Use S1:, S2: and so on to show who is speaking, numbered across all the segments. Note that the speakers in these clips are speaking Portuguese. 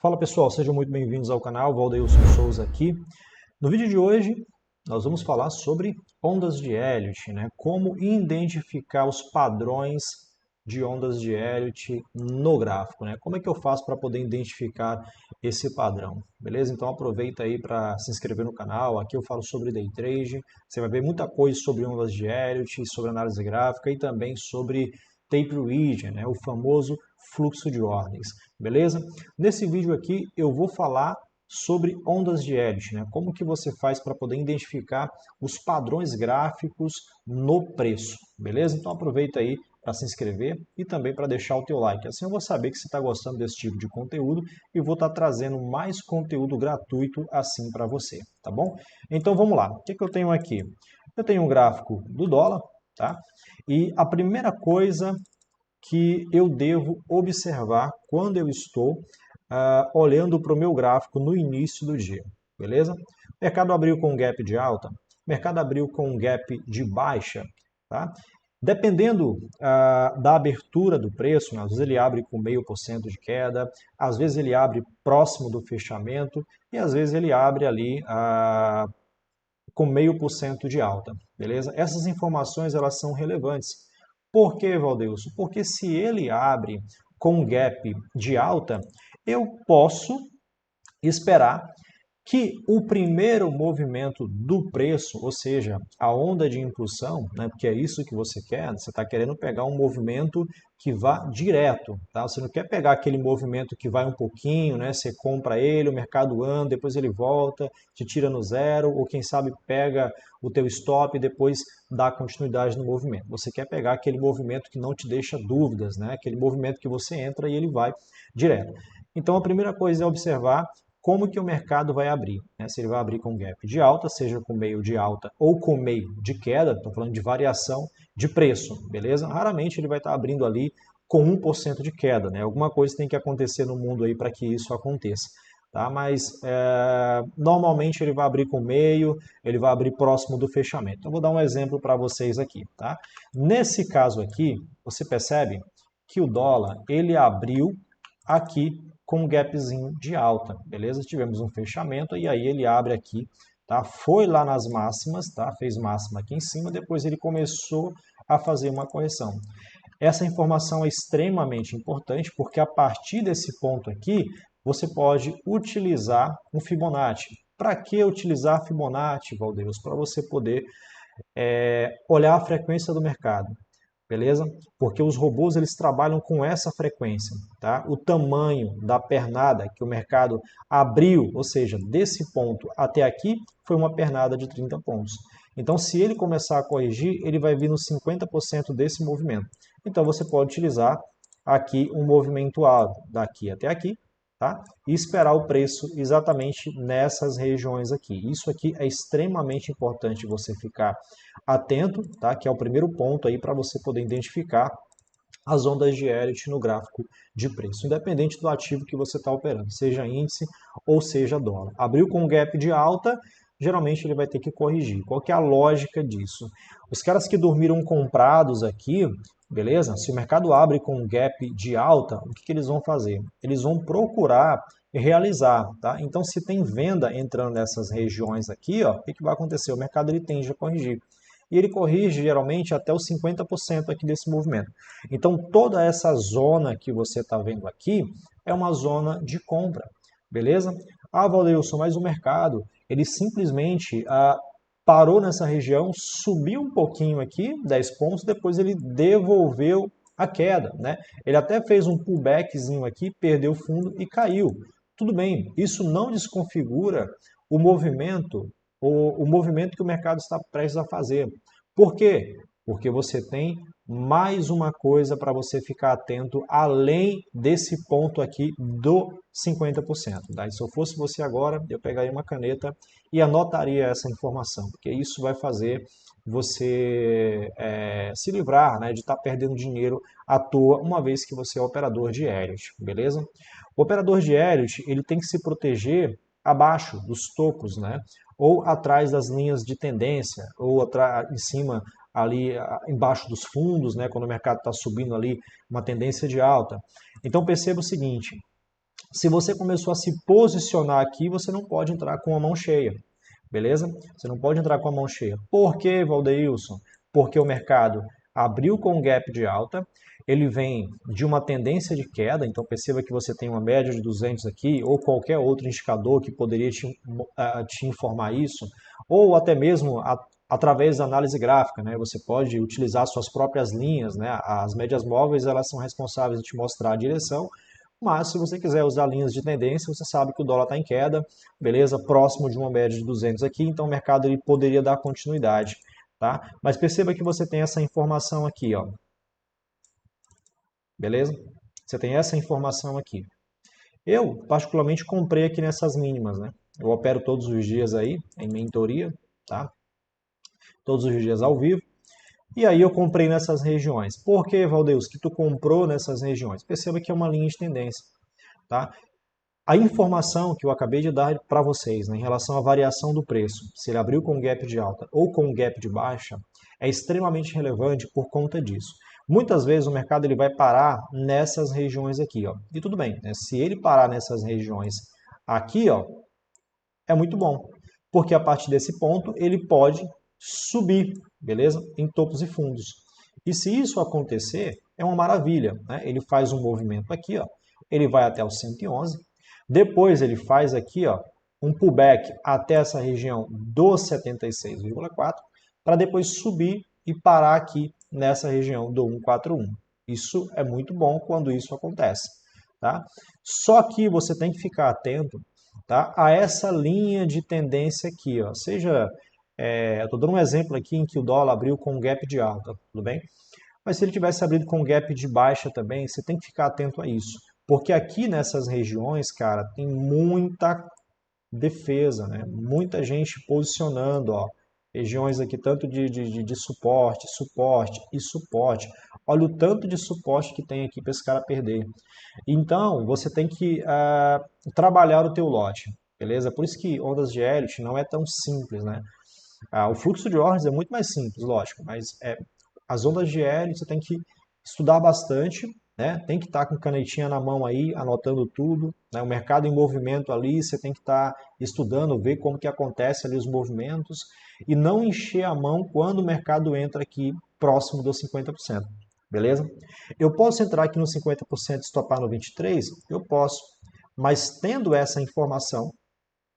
S1: Fala pessoal, sejam muito bem-vindos ao canal, Valdeilson Souza aqui. No vídeo de hoje nós vamos falar sobre ondas de Elliott, né? Como identificar os padrões de ondas de Elliott no gráfico, né? Como é que eu faço para poder identificar esse padrão, beleza? Então aproveita aí para se inscrever no canal, aqui eu falo sobre Day Trade, você vai ver muita coisa sobre ondas de Elliott, sobre análise gráfica e também sobre tape region, né? O famoso fluxo de ordens, beleza? Nesse vídeo aqui eu vou falar sobre ondas de Elliott, né? Como que você faz para poder identificar os padrões gráficos no preço, beleza? Então aproveita aí para se inscrever e também para deixar o teu like. Assim eu vou saber que você está gostando desse tipo de conteúdo e vou estar trazendo mais conteúdo gratuito assim para você, tá bom? Então vamos lá. O que eu tenho aqui? Eu tenho um gráfico do dólar, tá? E a primeira coisa que eu devo observar quando eu estou olhando para o meu gráfico no início do dia, beleza? O mercado abriu com um gap de alta, o mercado abriu com um gap de baixa, tá? Dependendo da abertura do preço, né, às vezes ele abre com 0,5% de queda, às vezes ele abre próximo do fechamento e às vezes ele abre ali com 0,5% de alta, beleza? Essas informações elas são relevantes. Por que, Valdeilson? Porque se ele abre com um gap de alta, eu posso esperar que o primeiro movimento do preço, ou seja, a onda de impulsão, né, porque é isso que você quer, você está querendo pegar um movimento que vá direto, tá? Você não quer pegar aquele movimento que vai um pouquinho, né? Você compra ele, o mercado anda, depois ele volta, te tira no zero, ou quem sabe pega o teu stop e depois dá continuidade no movimento. Você quer pegar aquele movimento que não te deixa dúvidas, né? Aquele movimento que você entra e ele vai direto. Então a primeira coisa é observar como que o mercado vai abrir, né? Se ele vai abrir com gap de alta, seja com meio de alta ou com meio de queda, estou falando de variação de preço, beleza? Raramente ele vai estar abrindo ali com 1% de queda, né? Alguma coisa tem que acontecer no mundo aí para que isso aconteça. Tá? Mas normalmente ele vai abrir com meio, ele vai abrir próximo do fechamento. Então, vou dar um exemplo para vocês aqui. Tá? Nesse caso aqui, você percebe que o dólar ele abriu aqui com um gapzinho de alta, beleza? Tivemos um fechamento e aí ele abre aqui, tá? Foi lá nas máximas, tá? Fez máxima aqui em cima, depois ele começou a fazer uma correção. Essa informação é extremamente importante porque a partir desse ponto aqui, você pode utilizar um Fibonacci. Para que utilizar Fibonacci, Valdeus? Para você poder olhar a frequência do mercado. Beleza? Porque os robôs eles trabalham com essa frequência, tá? O tamanho da pernada que o mercado abriu, ou seja, desse ponto até aqui, foi uma pernada de 30 pontos. Então, se ele começar a corrigir, ele vai vir nos 50% desse movimento. Então, você pode utilizar aqui um movimento alto, daqui até aqui, tá? E esperar o preço exatamente nessas regiões aqui. Isso aqui é extremamente importante você ficar atento, tá? Que é o primeiro ponto aí para você poder identificar as ondas de Elliott no gráfico de preço, independente do ativo que você está operando, seja índice ou seja dólar. Abriu com um gap de alta, geralmente ele vai ter que corrigir. Qual que é a lógica disso? Os caras que dormiram comprados aqui, beleza? Se o mercado abre com um gap de alta, o que eles vão fazer? Eles vão procurar realizar, tá? Então, se tem venda entrando nessas regiões aqui, ó, o que vai acontecer? O mercado ele tende a corrigir. E ele corrige geralmente até os 50% aqui desse movimento. Então, toda essa zona que você está vendo aqui é uma zona de compra, beleza? Ah, Valdeilson, mas o mercado, ele simplesmente parou nessa região, subiu um pouquinho aqui, 10 pontos, depois ele devolveu a queda, né? Ele até fez um pullbackzinho aqui, perdeu fundo e caiu. Tudo bem, isso não desconfigura o movimento, o movimento que o mercado está prestes a fazer. Por quê? Porque você tem mais uma coisa para você ficar atento além desse ponto aqui do 50%. Tá? E se eu fosse você agora, eu pegaria uma caneta e anotaria essa informação, porque isso vai fazer você se livrar, né, de estar perdendo dinheiro à toa, uma vez que você é operador de Elliott, beleza? O operador de Elliott ele tem que se proteger abaixo dos topos, né? Ou atrás das linhas de tendência, ou em cima ali embaixo dos fundos, né? Quando o mercado está subindo ali uma tendência de alta. Então perceba o seguinte: Se você começou a se posicionar aqui, você não pode entrar com a mão cheia, beleza? Você não pode entrar com a mão cheia. Por quê, Valdeilson? Porque o mercado abriu com gap de alta, ele vem de uma tendência de queda, então perceba que você tem uma média de 200 aqui, ou qualquer outro indicador que poderia te informar isso, ou até mesmo através da análise gráfica, né? Você pode utilizar suas próprias linhas, né? As médias móveis, elas são responsáveis em te mostrar a direção, mas se você quiser usar linhas de tendência, você sabe que o dólar está em queda, beleza? Próximo de uma média de 200 aqui, então o mercado ele poderia dar continuidade, tá? Mas perceba que você tem essa informação aqui, ó. Beleza? Você tem essa informação aqui. Eu, particularmente, comprei aqui nessas mínimas, né? Eu opero todos os dias aí, em mentoria, tá? Todos os dias ao vivo. E aí eu comprei nessas regiões. Por que, Valdeus, que tu comprou nessas regiões? Perceba que é uma linha de tendência, tá? A informação que eu acabei de dar para vocês, né, em relação à variação do preço, se ele abriu com gap de alta ou com gap de baixa, é extremamente relevante por conta disso. Muitas vezes o mercado ele vai parar nessas regiões aqui, ó. E tudo bem, né? Se ele parar nessas regiões aqui, ó, é muito bom, porque a partir desse ponto ele pode subir, beleza? Em topos e fundos. E se isso acontecer, é uma maravilha, né? Ele faz um movimento aqui, ó, ele vai até o 111, depois ele faz aqui, ó, um pullback até essa região do 76,4, para depois subir e parar aqui nessa região do 141. Isso é muito bom quando isso acontece, tá? Só que você tem que ficar atento, tá, a essa linha de tendência aqui, ó. Seja, eu estou dando um exemplo aqui em que o dólar abriu com um gap de alta, tudo bem? Mas se ele tivesse abrido com gap de baixa também, você tem que ficar atento a isso. Porque aqui nessas regiões, cara, tem muita defesa, né? Muita gente posicionando, ó. Regiões aqui tanto de suporte, suporte e suporte. Olha o tanto de suporte que tem aqui para esse cara perder. Então, você tem que trabalhar o teu lote, beleza? Por isso que ondas de Elliott não é tão simples, né? O fluxo de ordens é muito mais simples, lógico, mas as ondas de Elliott você tem que estudar bastante, né? Tem que estar com canetinha na mão aí, anotando tudo, né? O mercado em movimento ali, você tem que estar estudando, ver como que acontece ali os movimentos e não encher a mão quando o mercado entra aqui próximo dos 50%. Beleza? Eu posso entrar aqui no 50% e estopar no 23? Eu posso. Mas tendo essa informação,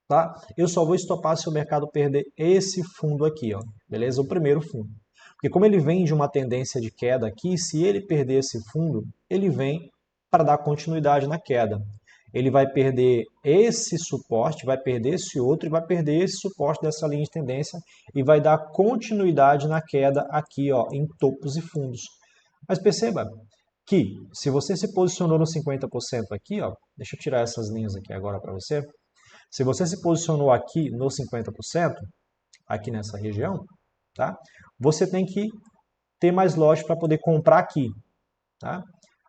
S1: tá? Eu só vou estopar se o mercado perder esse fundo aqui, ó. Beleza? O primeiro fundo. Porque como ele vem de uma tendência de queda aqui, se ele perder esse fundo, ele vem para dar continuidade na queda. Ele vai perder esse suporte, vai perder esse outro e vai perder esse suporte dessa linha de tendência e vai dar continuidade na queda aqui, ó, em topos e fundos. Mas perceba que se você se posicionou no 50% aqui, ó, deixa eu tirar essas linhas aqui agora para você. Se você se posicionou aqui no 50%, aqui nessa região, tá? Você tem que ter mais lote para poder comprar aqui, tá?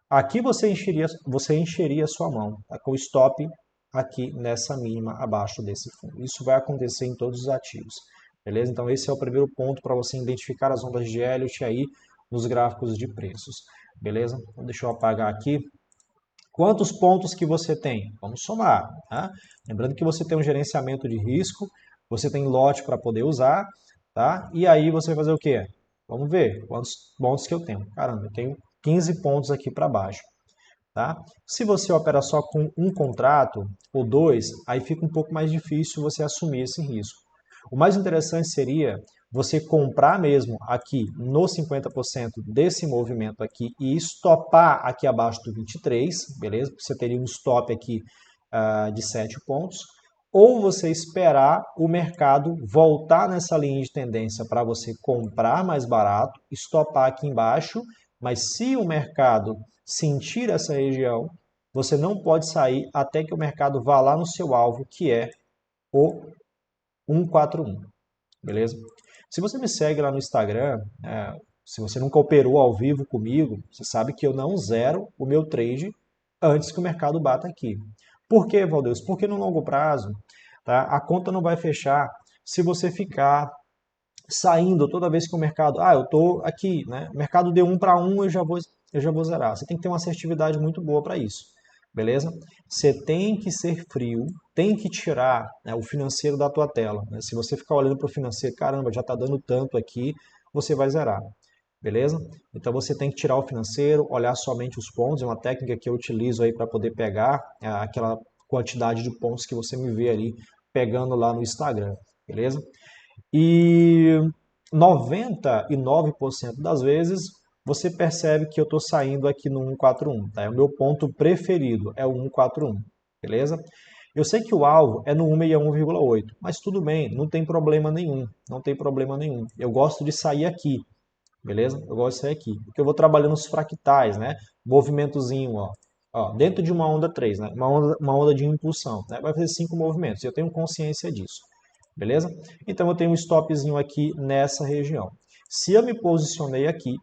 S1: Aqui você encheria a sua mão, tá? Com o stop aqui nessa mínima abaixo desse fundo. Isso vai acontecer em todos os ativos, beleza? Então esse é o primeiro ponto para você identificar as ondas de Elliott aí nos gráficos de preços, beleza? Então, deixa eu apagar aqui. Quantos pontos que você tem? Vamos somar, tá? Lembrando que você tem um gerenciamento de risco, você tem lote para poder usar, tá? E aí você vai fazer o quê? Vamos ver quantos pontos que eu tenho. Caramba, eu tenho 15 pontos aqui para baixo, tá? Se você opera só com um contrato ou dois, aí fica um pouco mais difícil você assumir esse risco. O mais interessante seria você comprar mesmo aqui no 50% desse movimento aqui e estopar aqui abaixo do 23, beleza? Você teria um stop aqui de 7 pontos. Ou você esperar o mercado voltar nessa linha de tendência para você comprar mais barato, estopar aqui embaixo, mas se o mercado sentir essa região, você não pode sair até que o mercado vá lá no seu alvo, que é o 141, beleza? Se você me segue lá no Instagram, se você nunca operou ao vivo comigo, você sabe que eu não zero o meu trade antes que o mercado bata aqui. Por quê, Valdeus? Porque no longo prazo, tá, a conta não vai fechar se você ficar saindo toda vez que o mercado... eu estou aqui, né? O mercado deu 1 para 1, eu já vou zerar. Você tem que ter uma assertividade muito boa para isso. beleza? Você tem que ser frio, tem que tirar, né, o financeiro da tua tela, né? Se você ficar olhando para o financeiro, caramba, já está dando tanto aqui, você vai zerar, beleza? Então você tem que tirar o financeiro, olhar somente os pontos, é uma técnica que eu utilizo aí para poder pegar aquela quantidade de pontos que você me vê ali pegando lá no Instagram, beleza? E 99% das vezes você percebe que eu estou saindo aqui no 141, tá? É o meu ponto preferido, é o 141, beleza? Eu sei que o alvo é no 161,8, mas tudo bem, não tem problema nenhum, não tem problema nenhum. Eu gosto de sair aqui, beleza? Eu gosto de sair aqui, porque eu vou trabalhando os fractais, né? Movimentozinho, ó. Ó, dentro de uma onda 3, né? Uma onda de impulsão, né? Vai fazer 5 movimentos, eu tenho consciência disso. Beleza? Então eu tenho um stopzinho aqui nessa região. Se eu me posicionei aqui,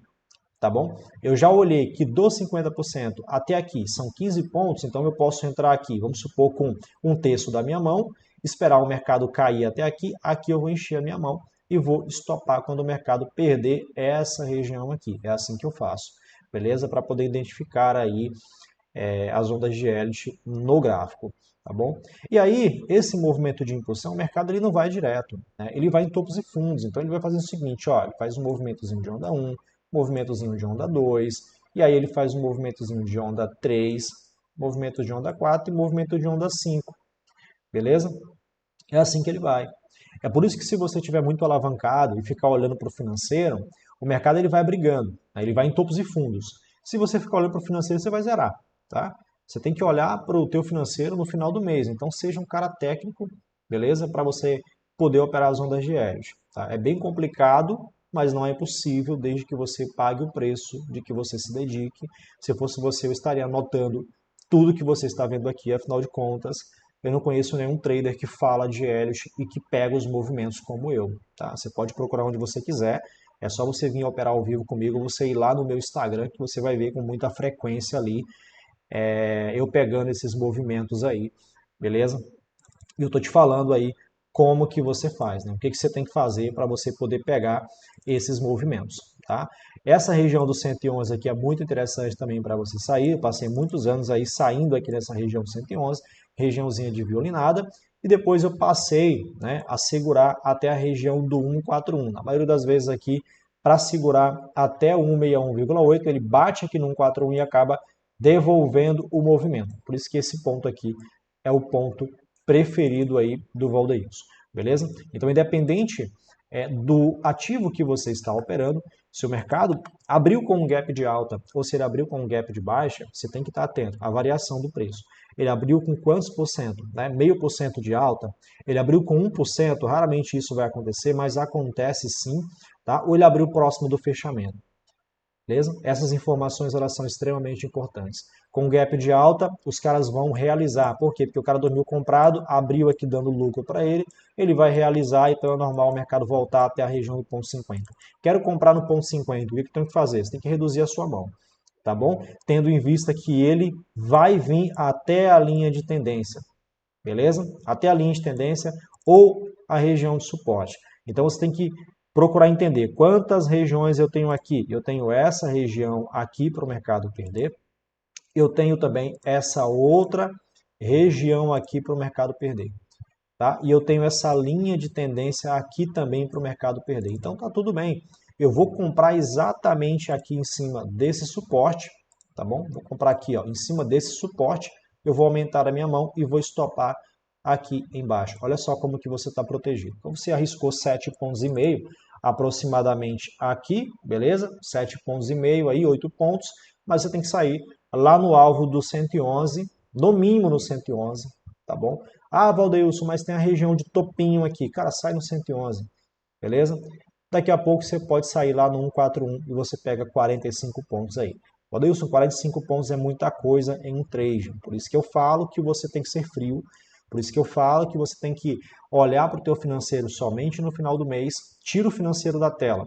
S1: tá bom? Eu já olhei que dos 50% até aqui são 15 pontos, então eu posso entrar aqui, vamos supor, com um terço da minha mão, esperar o mercado cair até aqui, aqui eu vou encher a minha mão e vou estopar quando o mercado perder essa região aqui. É assim que eu faço, beleza? Para poder identificar aí as ondas de Elliott no gráfico, tá bom? E aí, esse movimento de impulsão, o mercado ele não vai direto, né? Ele vai em topos e fundos, então ele vai fazer o seguinte, ó, ele faz um movimentozinho de onda 1, movimentozinho de onda 2, e aí ele faz um movimentozinho de onda 3, movimento de onda 4 e movimento de onda 5, beleza? É assim que ele vai. É por isso que se você estiver muito alavancado e ficar olhando para o financeiro, o mercado ele vai brigando, né? Ele vai em topos e fundos. Se você ficar olhando para o financeiro, você vai zerar, tá? Você tem que olhar para o teu financeiro no final do mês. Então seja um cara técnico, beleza? Para você poder operar as ondas de Elliott, tá? É bem complicado, mas não é impossível desde que você pague o preço, de que você se dedique. Se fosse você, eu estaria anotando tudo que você está vendo aqui, afinal de contas, eu não conheço nenhum trader que fala de Elliott e que pega os movimentos como eu. Tá? Você pode procurar onde você quiser. É só você vir operar ao vivo comigo, você ir lá no meu Instagram, que você vai ver com muita frequência ali eu pegando esses movimentos aí, beleza? E eu tô te falando aí como que você faz, né? O que que você tem que fazer para você poder pegar esses movimentos, tá? Essa região do 111 aqui é muito interessante também para você sair. Eu passei muitos anos aí saindo aqui nessa região 111, regiãozinha de violinada, e depois eu passei, né, a segurar até a região do 141. Na maioria das vezes aqui, para segurar até o 161,8, ele bate aqui no 141 e acaba devolvendo o movimento. Por isso que esse ponto aqui é o ponto preferido aí do Valdeilson, beleza? Então, independente do ativo que você está operando, se o mercado abriu com um gap de alta ou se ele abriu com um gap de baixa, você tem que estar atento à variação do preço. Ele abriu com quantos por cento? Né? 0,5% de alta? Ele abriu com 1%? Raramente isso vai acontecer, mas acontece sim, tá? Ou ele abriu próximo do fechamento? Beleza? Essas informações elas são extremamente importantes. Com gap de alta, os caras vão realizar. Por quê? Porque o cara dormiu comprado, abriu aqui dando lucro para ele, ele vai realizar, então é normal o mercado voltar até a região do ponto 50. Quero comprar no ponto 50, o que tem que fazer? Você tem que reduzir a sua mão, tá bom? Tendo em vista que ele vai vir até a linha de tendência, beleza? Até a linha de tendência ou a região de suporte. Então você tem que procurar entender quantas regiões eu tenho aqui. Eu tenho essa região aqui para o mercado perder. Eu tenho também essa outra região aqui para o mercado perder. Tá? E eu tenho essa linha de tendência aqui também para o mercado perder. Então tá tudo bem. Eu vou comprar exatamente aqui em cima desse suporte, tá bom? Vou comprar aqui, ó, em cima desse suporte. Eu vou aumentar a minha mão e vou estopar aqui embaixo. Olha só como que você está protegido. Então você arriscou 7,5 pontos aproximadamente aqui, beleza? 7,5 pontos aí, 8 pontos, mas você tem que sair lá no alvo do 111, no mínimo no 111, tá bom? Ah, Valdeilson, mas tem a região de topinho aqui. Cara, sai no 111, beleza? Daqui a pouco você pode sair lá no 141 e você pega 45 pontos aí. Valdeilson, 45 pontos é muita coisa em um trade. Por isso que eu falo que você tem que ser frio. Por isso que eu falo que você tem que olhar para o teu financeiro somente no final do mês. Tira o financeiro da tela,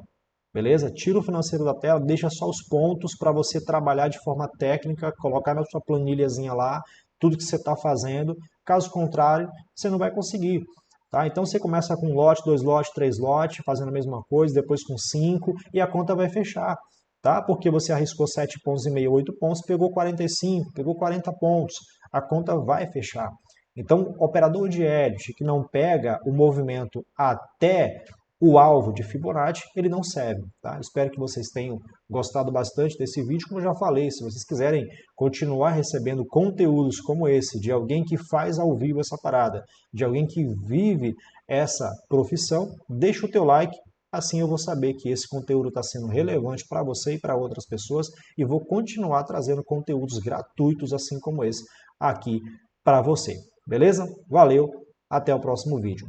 S1: beleza? Tira o financeiro da tela, deixa só os pontos para você trabalhar de forma técnica, colocar na sua planilhazinha lá, tudo que você está fazendo. Caso contrário, você não vai conseguir. Tá? Então você começa com um lote, 2 lotes, 3 lotes, fazendo a mesma coisa, depois com 5 e a conta vai fechar. tá? Porque você arriscou 7,5 pontos, 8 pontos, pegou 45, pegou 40 pontos. A conta vai fechar. Então, operador de Elliott que não pega o movimento até o alvo de Fibonacci, ele não serve, tá? Espero que vocês tenham gostado bastante desse vídeo. Como eu já falei, se vocês quiserem continuar recebendo conteúdos como esse, de alguém que faz ao vivo essa parada, de alguém que vive essa profissão, deixa o teu like, assim eu vou saber que esse conteúdo está sendo relevante para você e para outras pessoas e vou continuar trazendo conteúdos gratuitos assim como esse aqui para você. Beleza? Valeu, até o próximo vídeo.